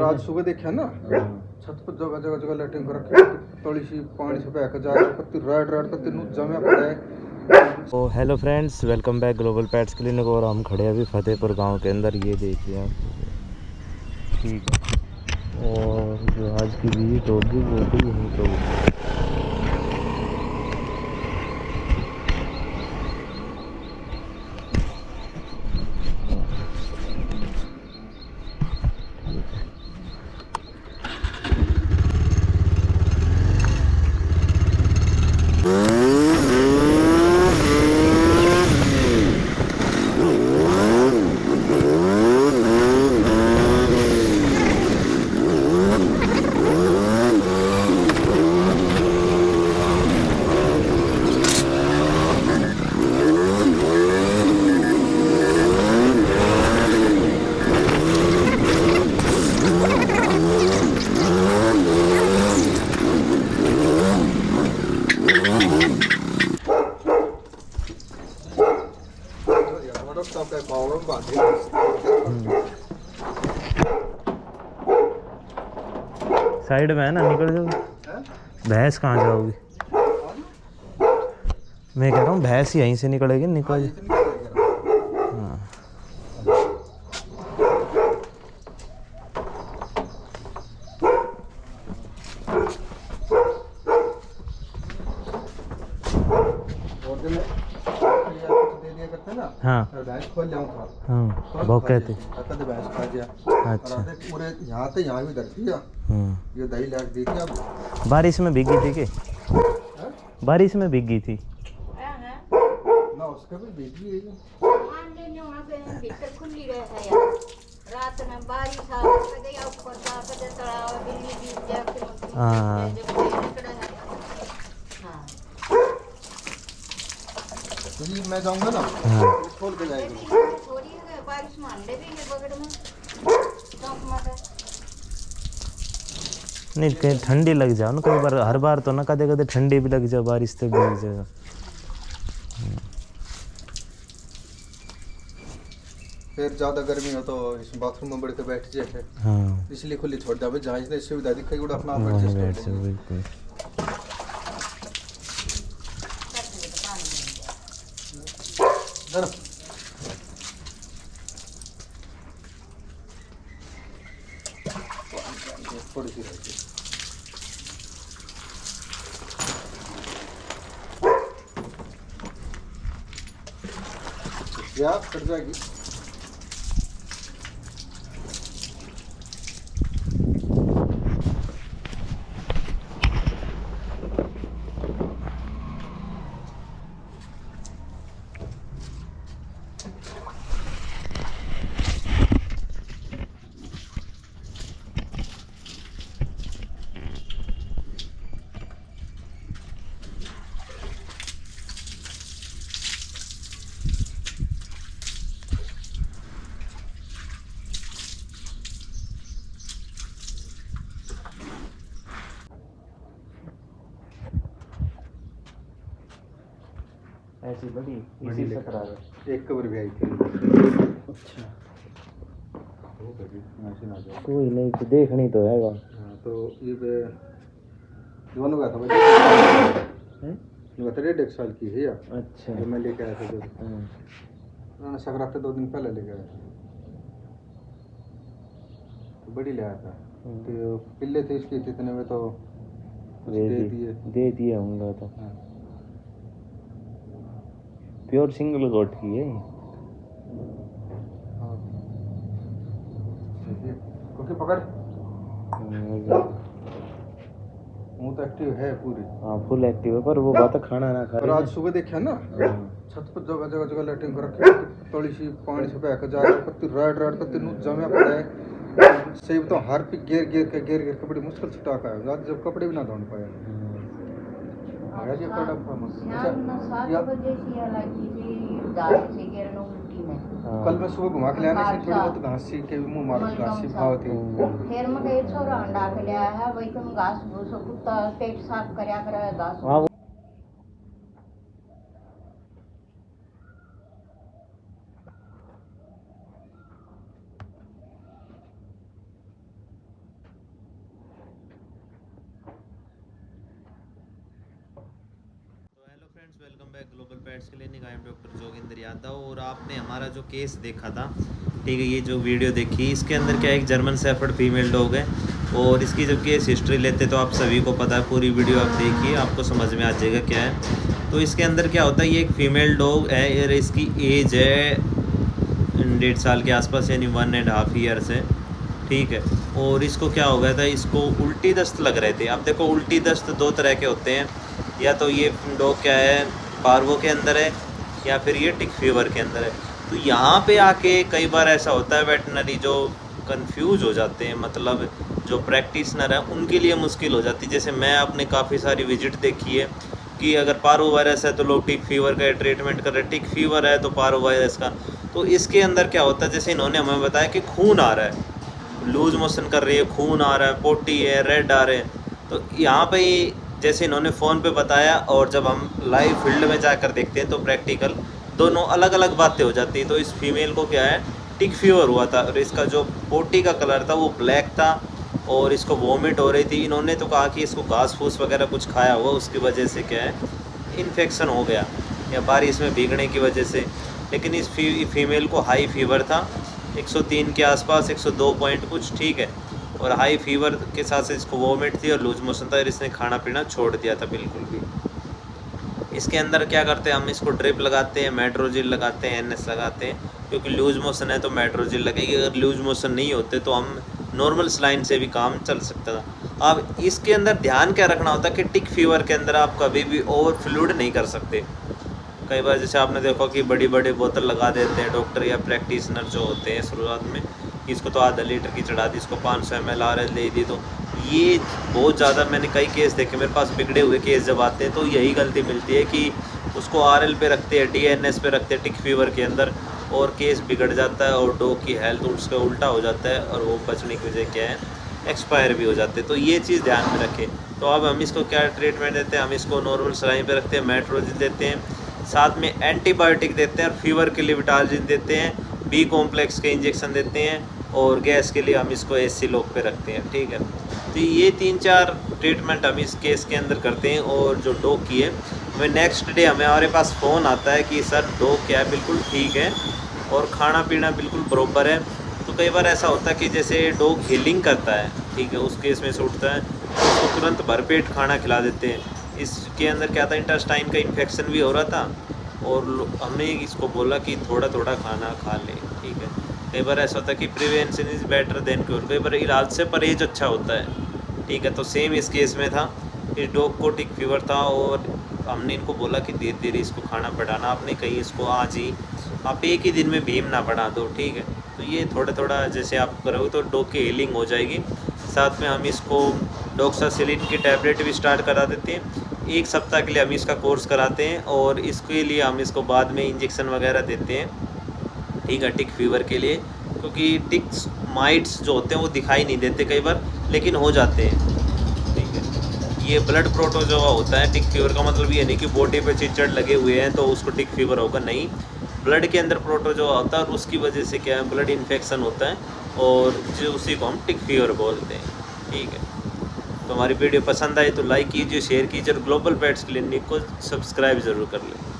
पर आज सुबह देखा ना छत पर जगह जगह जगह लैट्रिन कर रखे तली सी पानी से बह के जा रहा कत्ती रेड रेड कत्ती नु जमे पड़ा है। तो hello friends, welcome back global pets clinic. और हम खड़े हैं अभी फतेहपुर गांव के अंदर। ये देखिए आप, ठीक है। और जो आज की विजिट होगी वो भी यहीं पर होगी। साइड में है ना, निकल जाओगी। भैंस कहाँ जाओगी? मैं कह रहा हूँ भैंस यहीं से निकलेगी, निकल। हाँ हाँ भैंस खोल जाऊँ था। हाँ बहुत कहते भैंस खा गया। अच्छा पूरे यहाँ से यहाँ भी धरती है। ये दही लाख दी थी अब। बारिश में भीगी थी कि? बारिश में भीगी थी ना, उसके भी भीगी है। खुली रहे है रात में बारिश आ कदे ऊपर का कदे तळाव बिल्ली भी जाके हाँ तो मैं जाऊंगा ना, हाँ खोल के जाएगा। थोड़ी बारिश में अंडे भी है बगड़ में चौक मारे। नहीं, कहीं ठंडी लग जाओ ना कई बार, हर बार तो ना, कदे कदे ठंडी भी लग जाए, बारिश से भी लग जाए। फिर ज्यादा गर्मी हो तो इस बाथरूम में बढ़ के बैठ जाए। हाँ इसलिए खुली छोड़ जावे, जहाँ इसने सुविधा दिखाई उड़ा अपना वहीं बैठ जाओ, बिल्कुल। थोड़ी सी रहती है या कट जाएगी। ऐसी बड़ी इसी से करा रहे। एक कबर भी आई थी। अच्छा कोई नहीं, तो देखनी तो है। हाँ तो ये दोनों का था भाई, 1.5 साल की है या। अच्छा जो मैं लेके आया था, जो उन्होंने सकराते 2 दिन पहले लेके आया था, तो बड़ी ले आया था। तो पिल्ले थे इसके, इतने में तो दे दिए होंगे। तो हाँ। प्योर सिंगल गोट की है। क्योंकि पकड़ मुँह तो एक्टिव है पूरी। हाँ फुल एक्टिव है, पर वो बात खाना ना खा पर रही आज सुबह देखा ना, छत पर जगह जगह जगह लैट्रिन कर रखे तली सी पानी से बह के जा रहा कत्ती रेड रेड कत्ती नु जमे पड़ा है। सही बताऊं, हर पे घेर घेर के बड़ी मुश्किल से टाका है। आज जब कपड़े भी ना धोने पाए। आया जी कड़ा शाम 7 बजे से लगी थी दाल से गिरनो उल्टी में। कल मैं सुबह घुमा के ले आने से थोड़ी बहुत घास सी के मुंह मार घास सी भाव थी। फिर मैं कई छोरा अंडा के ले आया है, वही तुम घास भूस कुत्ता पेट साफ करया करे घास। Pets clinic, I am doctor Joginder Yadav. और आपने हमारा जो केस देखा था, ठीक है, ये जो वीडियो देखी, इसके अंदर क्या एक जर्मन शेफर्ड फीमेल डॉग है। और इसकी जब केस हिस्ट्री लेते तो आप सभी को पता है, पूरी वीडियो आप देखिए, आपको समझ में आ जाएगा क्या है। तो इसके अंदर क्या होता है, ये एक फ़ीमेल डॉग है और इसकी एज है 1.5 साल के आसपास, यानी 1.5 ईयर्स है, ठीक है। और इसको क्या हो गया था, इसको उल्टी दस्त लग रहे थे। अब देखो, उल्टी दस्त दो तरह के होते हैं, या तो ये डॉग क्या है, पार्वो के अंदर है, या फिर ये टिक फीवर के अंदर है। तो यहाँ पे आके कई बार ऐसा होता है, वेटनरी जो कंफ्यूज हो जाते हैं, मतलब जो प्रैक्टिशनर है उनके लिए मुश्किल हो जाती है। जैसे मैं अपने काफ़ी सारी विजिट देखी है कि अगर पार्वो वायरस है तो लोग टिक फीवर का ट्रीटमेंट कर रहे हैं, टिक फीवर है तो पार्वो वायरस का। तो इसके अंदर क्या होता है, जैसे इन्होंने हमें बताया कि खून आ रहा है, लूज मोशन कर रही है, खून आ रहा है, पोटी है, रेड आ रहे हैं। तो यहाँ पे जैसे इन्होंने फ़ोन पे बताया, और जब हम लाइव फील्ड में जाकर देखते हैं तो प्रैक्टिकल दोनों अलग अलग बातें हो जाती हैं। तो इस फीमेल को क्या है, टिक फीवर हुआ था, और इसका जो पोटी का कलर था वो ब्लैक था, और इसको वॉमिट हो रही थी। इन्होंने तो कहा कि इसको घास फूस वगैरह कुछ खाया हुआ, उसकी वजह से क्या है, इन्फेक्शन हो गया, या बारिश में भीगने की वजह से। लेकिन इस फीमेल को हाई फीवर था, 103 के आसपास, 102 पॉइंट कुछ, ठीक है। और हाई फीवर के साथ से इसको वॉमिट थी और लूज मोशन था, और इसने खाना पीना छोड़ दिया था बिल्कुल भी। इसके अंदर क्या करते हैं, हम इसको ड्रिप लगाते हैं, मेट्रोजिल लगाते हैं, एनएस लगाते हैं, क्योंकि लूज मोशन है तो मेट्रोजिल लगेगी। अगर लूज मोशन नहीं होते तो हम नॉर्मल सलाइन से भी काम चल सकता था। अब इसके अंदर ध्यान क्या रखना होता है कि टिक फीवर के अंदर आप कभी भी ओवर फ्लूइड नहीं कर सकते। कई बार जैसे आपने देखा कि बड़ी बड़ी बोतल लगा देते हैं डॉक्टर या प्रैक्टिशनर जो होते हैं शुरुआत में, इसको तो आधा लीटर की चढ़ा दी, इसको 500 ml RL दे दी। तो ये बहुत ज़्यादा, मैंने कई केस देखे, मेरे पास बिगड़े हुए केस जब आते हैं तो यही गलती मिलती है कि उसको RL पे रखते हैं, DNS पे रखते हैं टिक फीवर के अंदर, और केस बिगड़ जाता है और डॉग की हेल्थ उसका उल्टा हो जाता है, और वो बचने की वजह क्या है, एक्सपायर भी हो जाते हैं। तो ये चीज़ ध्यान में रखें। तो अब हम इसको क्या ट्रीटमेंट देते हैं, हम इसको नॉर्मल सलाइन पे रखते हैं, मेट्रोजिल देते हैं, साथ में एंटीबायोटिक देते हैं, और फीवर के लिए विटाजिन देते हैं, B कॉम्प्लेक्स के इंजेक्शन देते हैं, और गैस के लिए हम इसको SC लॉक पे रखते हैं, ठीक है। तो ये 3-4 ट्रीटमेंट हम इस केस के अंदर करते हैं। और जो डॉग की है, हमें नेक्स्ट डे हमारे पास फ़ोन आता है कि सर डॉग क्या है, बिल्कुल ठीक है और खाना पीना बिल्कुल बराबर है। तो कई बार ऐसा होता है कि जैसे डॉग हीलिंग करता है, ठीक है, उस केस में से उठता है, उसको तुरंत भरपेट खाना खिला देते हैं। इसके अंदर क्या था, इंटेस्टाइन का इन्फेक्शन भी हो रहा था, और हमने इसको बोला कि थोड़ा थोड़ा खाना खा ले, ठीक है। कई बार ऐसा होता है कि prevention is better than cure, कई बार इलाज से परहेज अच्छा होता है, ठीक है। तो सेम इस केस में था, इस डॉग को टिक फीवर था, और हमने इनको बोला कि धीरे धीरे इसको खाना बढ़ाना, आपने कहीं इसको आज ही आप एक ही दिन में भीम ना बढ़ा दो, ठीक है। तो ये थोड़ा थोड़ा जैसे आप करोगे तो डॉग की हीलिंग हो जाएगी। साथ में हम इसको डॉक्सासिलिन की टैबलेट भी स्टार्ट करा देते हैं, 1 सप्ताह के लिए हम इसका कोर्स कराते हैं, और इसके लिए हम इसको बाद में इंजेक्शन वगैरह देते हैं, ठीक है, टिक फीवर के लिए। क्योंकि टिक्स माइट्स जो होते हैं वो दिखाई नहीं देते कई बार, लेकिन हो जाते हैं, ठीक है। ये ब्लड प्रोटोजोआ होता है, टिक फीवर का मतलब ये नहीं कि बॉडी पे चिचड़ लगे हुए हैं तो उसको टिक फीवर होगा, नहीं। ब्लड के अंदर प्रोटोजोआ होता है, और उसकी वजह से क्या है, ब्लड इन्फेक्शन होता है, और जो उसी को हम टिक फीवर बोलते हैं, ठीक है। तो हमारी वीडियो पसंद आई तो लाइक कीजिए, शेयर कीजिए, और ग्लोबल पेट्स क्लिनिक को सब्सक्राइब ज़रूर कर लें।